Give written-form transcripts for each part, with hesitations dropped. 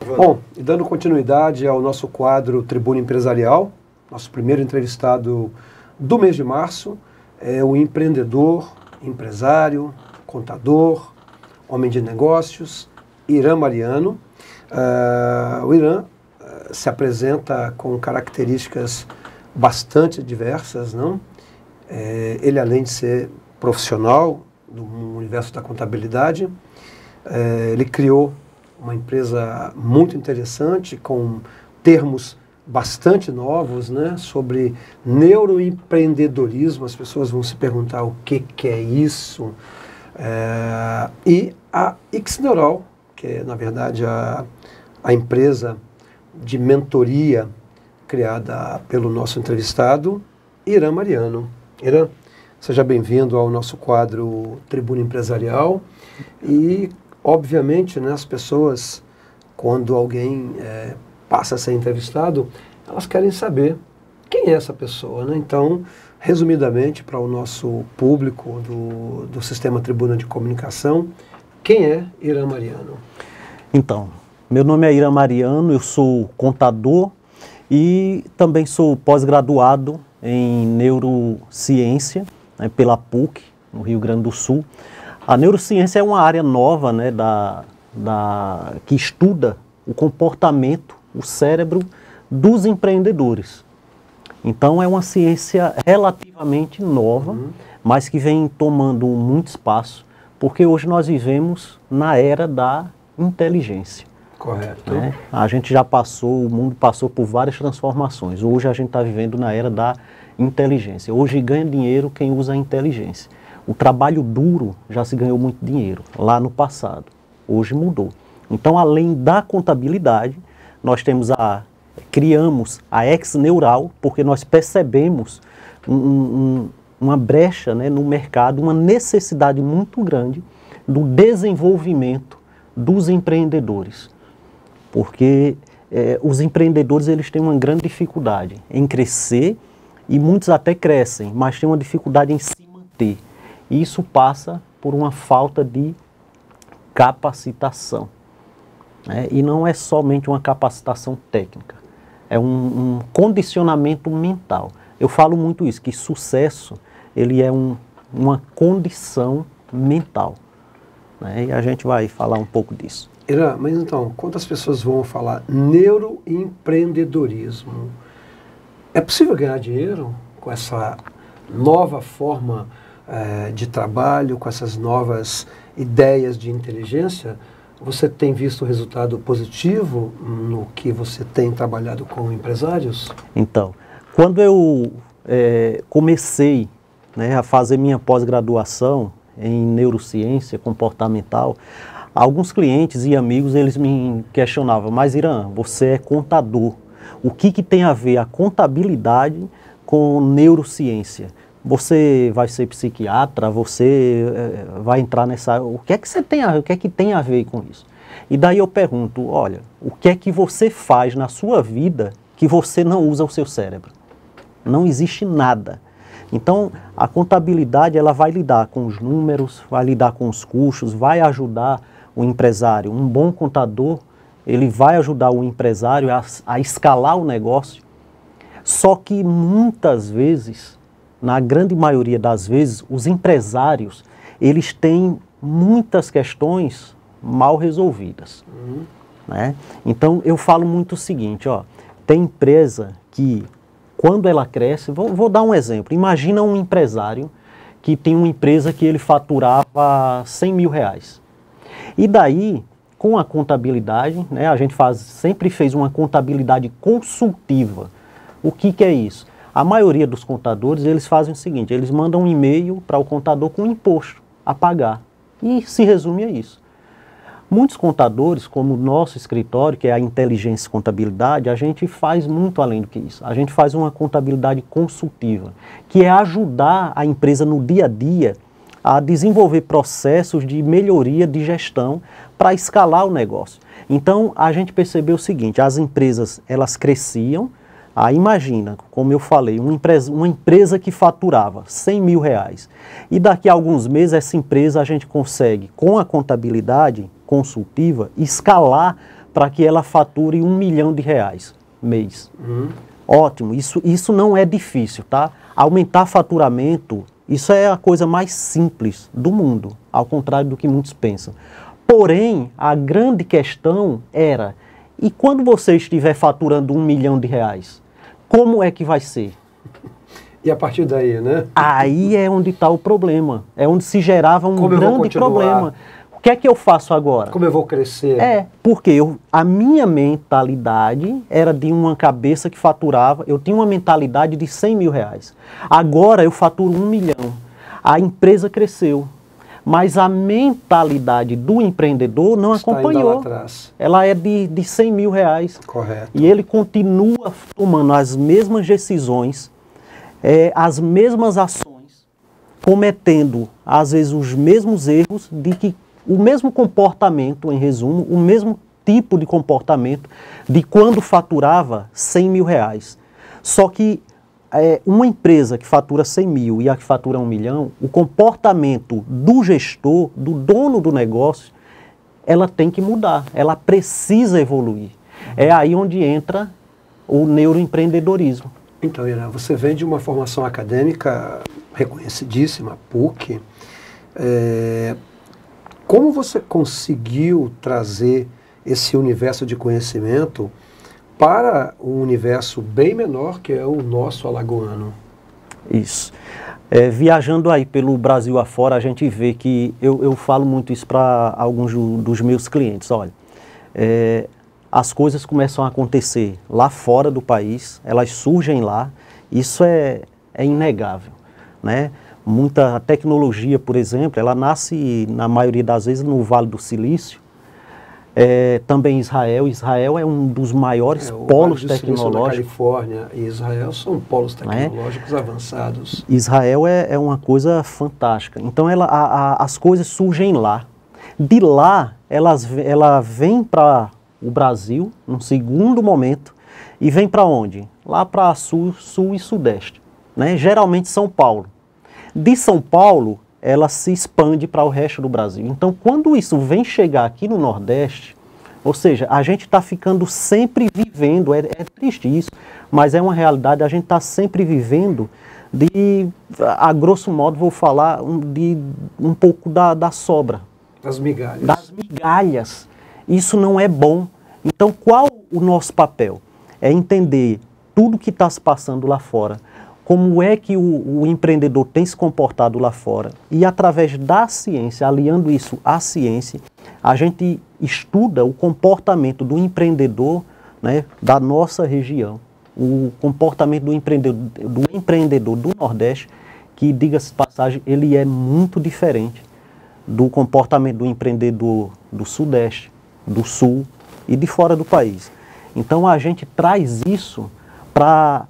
Bom, e dando continuidade ao nosso quadro Tribuna Empresarial, nosso primeiro entrevistado do mês de março é o empreendedor, empresário, contador, homem de negócios, Irã Mariano. O Irã se apresenta com características bastante diversas, não? Ele, além de ser profissional do universo da contabilidade, ele criou uma empresa muito interessante, com termos bastante novos, né, sobre neuroempreendedorismo. As pessoas vão se perguntar o que é isso. E a Xneural, que é, na verdade, a empresa de mentoria criada pelo nosso entrevistado, Irã Mariano. Irã, seja bem-vindo ao nosso quadro Tribuna Empresarial. E, obviamente, né, as pessoas, quando alguém passa a ser entrevistado, elas querem saber quem é essa pessoa, né? Então, resumidamente, para o nosso público do Sistema Tribuna de Comunicação, quem é Irã Mariano? Então, meu nome é Irã Mariano, eu sou contador e também sou pós-graduado em neurociência, né, pela PUC, no Rio Grande do Sul. A neurociência é uma área nova, né, que estuda o comportamento, o cérebro dos empreendedores. Então é uma ciência relativamente nova, mas que vem tomando muito espaço, porque hoje nós vivemos na era da inteligência. Correto. Né? A gente já passou, o mundo passou por várias transformações. Hoje a gente está vivendo na era da inteligência. Hoje ganha dinheiro quem usa a inteligência. O trabalho duro já se ganhou muito dinheiro lá no passado. Hoje mudou. Então, além da contabilidade, nós criamos a Xneural, porque nós percebemos uma brecha, né, no mercado, uma necessidade muito grande do desenvolvimento dos empreendedores. Porque os empreendedores, eles têm uma grande dificuldade em crescer, e muitos até crescem, mas têm uma dificuldade em se manter. E isso passa por uma falta de capacitação. Né? E não é somente uma capacitação técnica, é um condicionamento mental. Eu falo muito isso, que sucesso ele é uma condição mental. Né? E a gente vai falar um pouco disso. Irã, mas então, quantas pessoas vão falar neuroempreendedorismo? É possível ganhar dinheiro com essa nova forma de trabalho, com essas novas ideias de inteligência? Você tem visto resultado positivo no que você tem trabalhado com empresários? Então, quando eu comecei, né, a fazer minha pós-graduação em neurociência comportamental, alguns clientes e amigos, eles me questionavam: mas Irã, você é contador, o que tem a ver a contabilidade com neurociência? Você vai ser psiquiatra, você vai entrar nessa... O que é que tem a ver com isso? E daí eu pergunto: olha, o que é que você faz na sua vida que você não usa o seu cérebro? Não existe nada. Então, a contabilidade, ela vai lidar com os números, vai lidar com os custos, vai ajudar o empresário. Um bom contador, ele vai ajudar o empresário a escalar o negócio. Só que muitas vezes, na grande maioria das vezes, os empresários, eles têm muitas questões mal resolvidas. Né? Então, eu falo muito o seguinte, ó, tem empresa que, quando ela cresce, vou dar um exemplo. Imagina um empresário que tem uma empresa que ele faturava R$100 mil. E daí, com a contabilidade, né, a gente sempre fez uma contabilidade consultiva. O que é isso? A maioria dos contadores, eles fazem o seguinte: eles mandam um e-mail para o contador com um imposto a pagar. E se resume a isso. Muitos contadores, como o nosso escritório, que é a Inteligência e Contabilidade, a gente faz muito além do que isso. A gente faz uma contabilidade consultiva, que é ajudar a empresa no dia a dia a desenvolver processos de melhoria de gestão para escalar o negócio. Então, a gente percebeu o seguinte: as empresas, elas cresciam. Imagina, como eu falei, uma empresa que faturava R$100 mil, e daqui a alguns meses essa empresa a gente consegue, com a contabilidade consultiva, escalar para que ela fature R$1 milhão mês. Ótimo, isso não é difícil, tá? Aumentar faturamento, isso é a coisa mais simples do mundo, ao contrário do que muitos pensam. Porém, a grande questão era, e quando você estiver faturando R$1 milhão, como é que vai ser? E a partir daí, né? Aí é onde está o problema, é onde se gerava um grande problema. O que é que eu faço agora? Como eu vou crescer? Porque a minha mentalidade era de uma cabeça que faturava, eu tinha uma mentalidade de R$100 mil. Agora eu faturo R$1 milhão. A empresa cresceu, mas a mentalidade do empreendedor não acompanhou. Ainda lá atrás. Ela é de R$100 mil. Correto. E ele continua tomando as mesmas decisões, as mesmas ações, cometendo às vezes os mesmos erros, o mesmo comportamento, em resumo, o mesmo tipo de comportamento de quando faturava R$100 mil. Só que uma empresa que fatura 100 mil e a que fatura 1 milhão, o comportamento do gestor, do dono do negócio, ela tem que mudar, ela precisa evoluir. É aí onde entra o neuroempreendedorismo. Então, Irã, você vem de uma formação acadêmica reconhecidíssima, PUC. Como você conseguiu trazer esse universo de conhecimento para um universo bem menor que é o nosso alagoano? Isso. Viajando aí pelo Brasil afora, a gente vê que eu falo muito isso para alguns dos meus clientes. Olha, as coisas começam a acontecer lá fora do país, elas surgem lá, isso é inegável, né? Muita tecnologia, por exemplo, ela nasce, na maioria das vezes, no Vale do Silício. Também Israel é um dos maiores polos tecnológicos. Da Califórnia e Israel são polos tecnológicos avançados. Israel é uma coisa fantástica. Então as coisas surgem lá. De lá, ela vem para o Brasil, num segundo momento, e vem para onde? Lá para sul e sudeste, né? Geralmente São Paulo. De São Paulo, ela se expande para o resto do Brasil. Então, quando isso vem chegar aqui no Nordeste, ou seja, a gente está ficando sempre vivendo, é triste isso, mas é uma realidade, a gente está sempre vivendo a grosso modo, vou falar, de um pouco da sobra. Das migalhas. Das migalhas. Isso não é bom. Então, qual o nosso papel? É entender tudo que está se passando lá fora, como é que o empreendedor tem se comportado lá fora. E através da ciência, aliando isso à ciência, a gente estuda o comportamento do empreendedor, né, da nossa região. O comportamento do empreendedor do Nordeste, que, diga-se de passagem, ele é muito diferente do comportamento do empreendedor do Sudeste, do Sul e de fora do país. Então a gente traz isso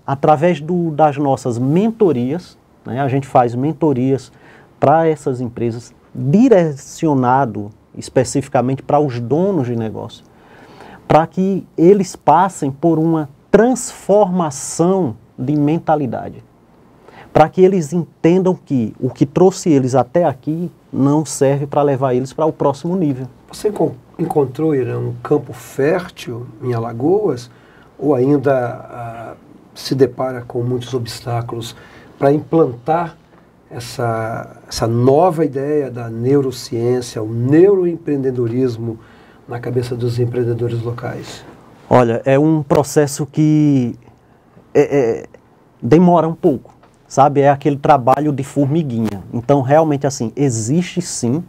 através das nossas mentorias, né? A gente faz mentorias para essas empresas, direcionado especificamente para os donos de negócio, para que eles passem por uma transformação de mentalidade, para que eles entendam que o que trouxe eles até aqui não serve para levar eles para o próximo nível. Você encontrou, Irã, um campo fértil em Alagoas, ou ainda se depara com muitos obstáculos para implantar essa nova ideia da neurociência, o neuroempreendedorismo na cabeça dos empreendedores locais? Olha, é um processo que demora um pouco, sabe? É aquele trabalho de formiguinha. Então, realmente, assim, existe sim,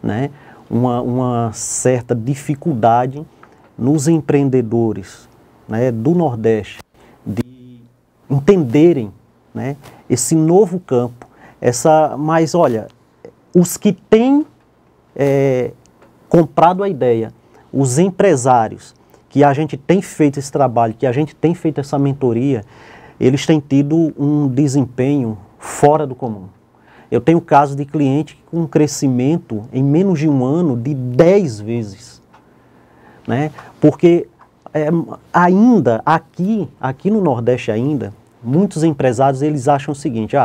né, uma certa dificuldade nos empreendedores, né, do Nordeste de entenderem, né, esse novo campo. Mas, olha, os que têm comprado a ideia, os empresários, que a gente tem feito esse trabalho, que a gente tem feito essa mentoria, eles têm tido um desempenho fora do comum. Eu tenho casos de cliente com um crescimento em menos de um ano de 10 vezes. Né? Porque ainda aqui no Nordeste ainda, muitos empresários eles acham o seguinte,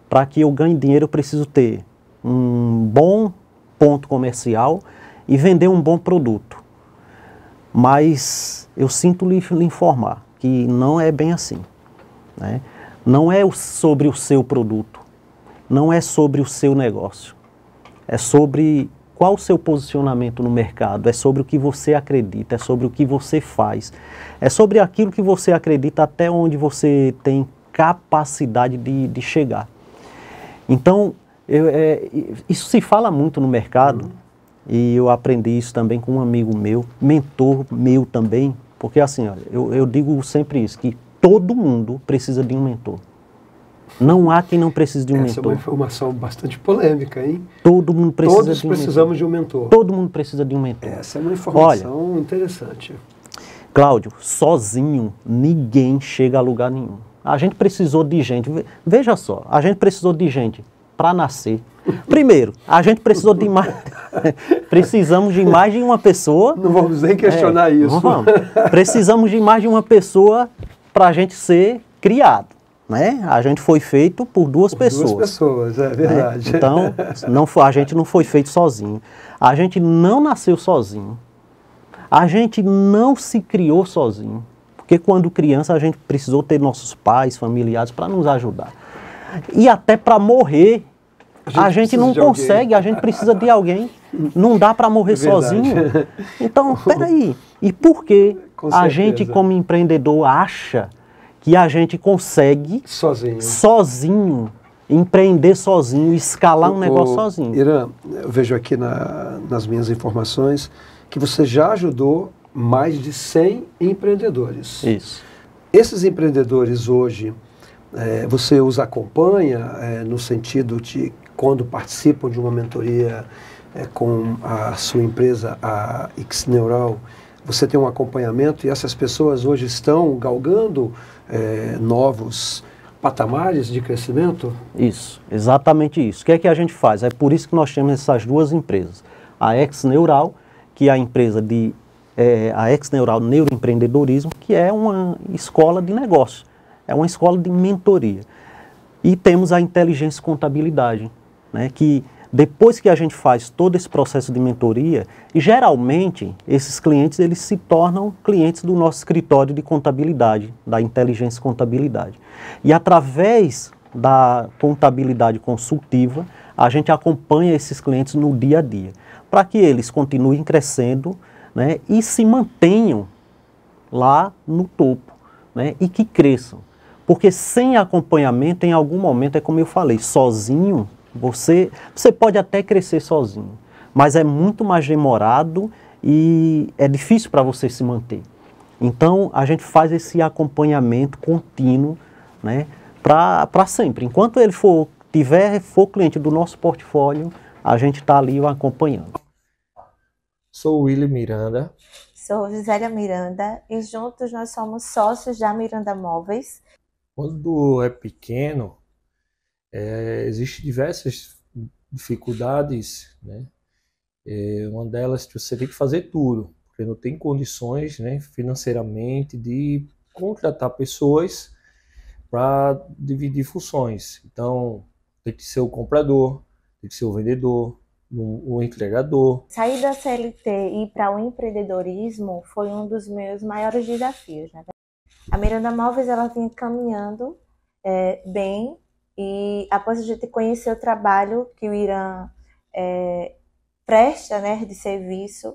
para que eu ganhe dinheiro eu preciso ter um bom ponto comercial e vender um bom produto. Mas eu sinto lhe informar que não é bem assim, né? Não é sobre o seu produto, não é sobre o seu negócio, é sobre qual o seu posicionamento no mercado, é sobre o que você acredita, é sobre o que você faz, é sobre aquilo que você acredita até onde você tem capacidade de chegar. Então, isso se fala muito no mercado, e eu aprendi isso também com um amigo meu, mentor meu também, porque assim, olha, eu digo sempre isso, que todo mundo precisa de um mentor. Não há quem não precise de um mentor. Essa é uma informação bastante polêmica, hein? Todo mundo precisa Todos de um mentor. precisamos de um mentor. Todo mundo precisa de um mentor. Essa é uma informação interessante. Cláudio, sozinho ninguém chega a lugar nenhum. A gente precisou de gente, veja só, a gente precisou de gente para nascer. Primeiro, a gente precisou de mais, precisamos de mais de uma pessoa. Não vamos nem questionar isso. Não vamos. Precisamos de mais de uma pessoa para a gente ser criado, né? A gente foi feito por duas pessoas. Duas pessoas, é verdade. Né? Então, a gente não foi feito sozinho. A gente não nasceu sozinho. A gente não se criou sozinho. Porque quando criança a gente precisou ter nossos pais, familiares para nos ajudar. E até para morrer, a gente não consegue, a gente precisa de alguém. Não dá para morrer sozinho. Então, peraí. E por que a gente, como empreendedor, acha que a gente consegue sozinho, empreender sozinho, escalar um negócio sozinho? Irã, eu vejo aqui nas minhas informações que você já ajudou mais de 100 empreendedores. Isso. Esses empreendedores hoje, você os acompanha no sentido de quando participam de uma mentoria com a sua empresa, a Xneural, você tem um acompanhamento e essas pessoas hoje estão galgando novos patamares de crescimento? Isso, exatamente isso. O que é que a gente faz? É por isso que nós temos essas duas empresas. A Xneural, que é a empresa a Xneural Neuroempreendedorismo, que é uma escola de negócio, é uma escola de mentoria. E temos a Inteligência Contabilidade, né, que depois que a gente faz todo esse processo de mentoria, geralmente esses clientes eles se tornam clientes do nosso escritório de contabilidade, da Inteligência Contabilidade. E através da contabilidade consultiva, a gente acompanha esses clientes no dia a dia, para que eles continuem crescendo, né, e se mantenham lá no topo, né, e que cresçam. Porque sem acompanhamento, em algum momento, é como eu falei, sozinho, você pode até crescer sozinho, mas é muito mais demorado e é difícil para você se manter. Então, a gente faz esse acompanhamento contínuo, né, para sempre. Enquanto ele for cliente do nosso portfólio, a gente está ali acompanhando. Sou o Willy Miranda. Sou Gisélia Miranda e juntos nós somos sócios da Miranda Móveis. Quando é pequeno, existem diversas dificuldades, né? Uma delas é que você tem que fazer tudo, porque não tem condições, né, financeiramente de contratar pessoas para dividir funções. Então, tem que ser o comprador, tem que ser o vendedor, o entregador. Sair da CLT e ir para o empreendedorismo foi um dos meus maiores desafios, né? A Miranda Móveis ela vinha caminhando bem e após a gente conhecer o trabalho que o Irã presta, né, de serviço,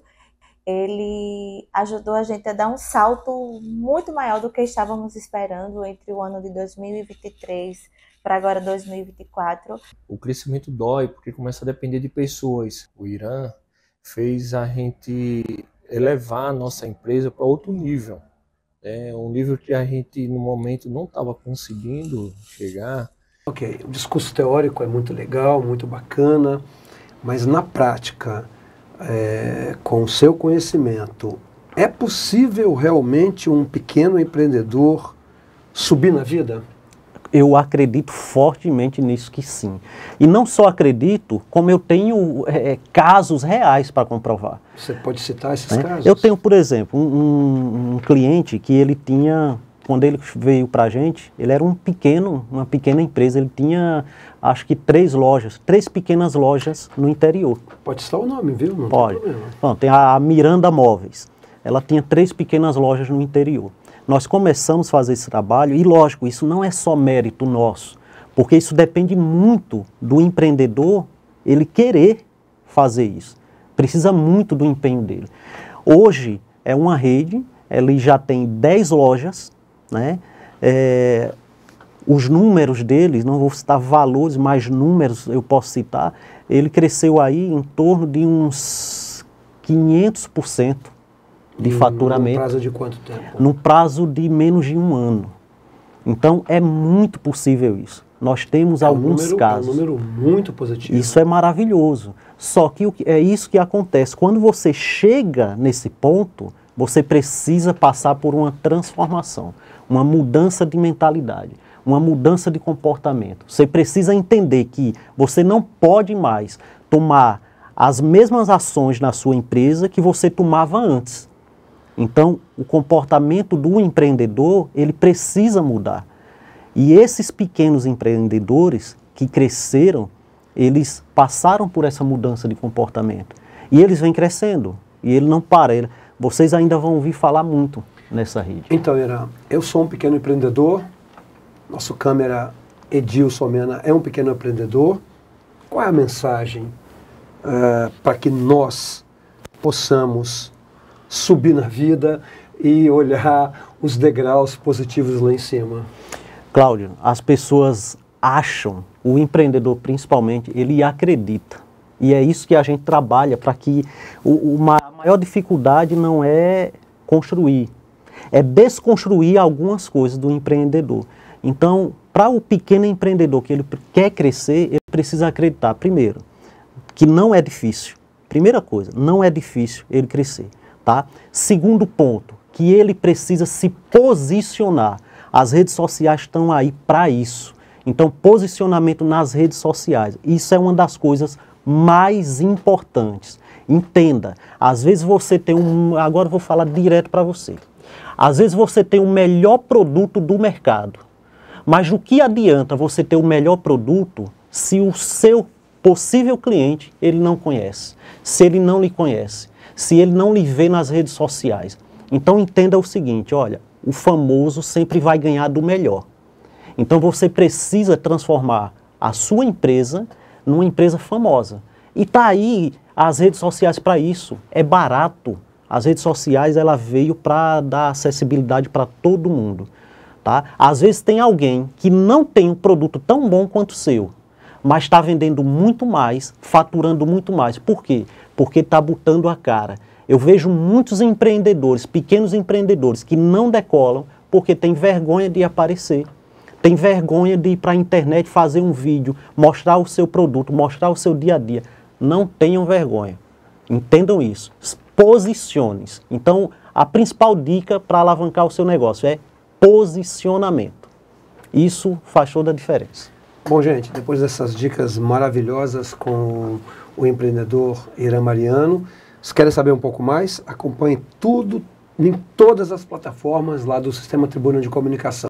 ele ajudou a gente a dar um salto muito maior do que estávamos esperando entre o ano de 2023 para agora 2024. O crescimento dói porque começa a depender de pessoas. O Irã fez a gente elevar a nossa empresa para outro nível. Um nível que a gente no momento não estava conseguindo chegar. Ok, o discurso teórico é muito legal, muito bacana, mas na prática, com o seu conhecimento, é possível realmente um pequeno empreendedor subir na vida? Eu acredito fortemente nisso que sim. E não só acredito, como eu tenho casos reais para comprovar. Você pode citar esses casos? Eu tenho, por exemplo, um cliente que ele tinha, quando ele veio para a gente, ele era uma pequena empresa, ele tinha, acho que 3 pequenas lojas no interior. Pode citar o nome, viu? Não pode. tem problema. Bom, tem a Miranda Móveis. ela tinha 3 pequenas lojas no interior. Nós começamos a fazer esse trabalho e, lógico, isso não é só mérito nosso, porque isso depende muito do empreendedor, ele querer fazer isso. Precisa muito do empenho dele. Hoje é uma rede, ele já tem 10 lojas, né? Os números deles, não vou citar valores, mas números eu posso citar, ele cresceu aí em torno de uns 500% de faturamento. No prazo de quanto tempo? No prazo de menos de 1 ano. Então, é muito possível isso. Nós temos alguns casos. É um número muito positivo. Isso é maravilhoso. Só que é isso que acontece. Quando você chega nesse ponto, você precisa passar por uma transformação, uma mudança de mentalidade, uma mudança de comportamento. Você precisa entender que você não pode mais tomar as mesmas ações na sua empresa que você tomava antes. Então, o comportamento do empreendedor, ele precisa mudar. E esses pequenos empreendedores que cresceram, eles passaram por essa mudança de comportamento. E eles vêm crescendo. E ele não para. Vocês ainda vão ouvir falar muito nessa rede. Então, Irã, eu sou um pequeno empreendedor. Nosso câmera Edilson Mena é um pequeno empreendedor. Qual é a mensagem para que nós possamos subir na vida e olhar os degraus positivos lá em cima? Cláudio, as pessoas acham, o empreendedor principalmente, ele acredita. E é isso que a gente trabalha para que a maior dificuldade não é construir, é desconstruir algumas coisas do empreendedor. Então, para o pequeno empreendedor que ele quer crescer, ele precisa acreditar, primeiro, que não é difícil. Primeira coisa, não é difícil ele crescer. Tá? Segundo ponto, que ele precisa se posicionar. As redes sociais estão aí para isso. Então, posicionamento nas redes sociais. Isso é uma das coisas mais importantes. Entenda, às vezes você tem agora eu vou falar direto para você. Às vezes você tem o melhor produto do mercado. Mas o que adianta você ter o melhor produto se o seu possível cliente ele não conhece, se ele não lhe conhece, se ele não lhe vê nas redes sociais? Então entenda o seguinte, olha, o famoso sempre vai ganhar do melhor. Então você precisa transformar a sua empresa numa empresa famosa. E está aí as redes sociais para isso, é barato. As redes sociais ela veio para dar acessibilidade para todo mundo. Tá? Às vezes tem alguém que não tem um produto tão bom quanto o seu, mas está vendendo muito mais, faturando muito mais. Por quê? Porque está botando a cara. Eu vejo muitos empreendedores, pequenos empreendedores, que não decolam porque tem vergonha de aparecer. Tem vergonha de ir para a internet fazer um vídeo, mostrar o seu produto, mostrar o seu dia a dia. Não tenham vergonha. Entendam isso. Posicione-se. Então, a principal dica para alavancar o seu negócio é posicionamento. Isso faz toda a diferença. Bom, gente, depois dessas dicas maravilhosas com o empreendedor Irã Mariano, se querem saber um pouco mais, acompanhem tudo em todas as plataformas lá do Sistema Tribuna de Comunicação.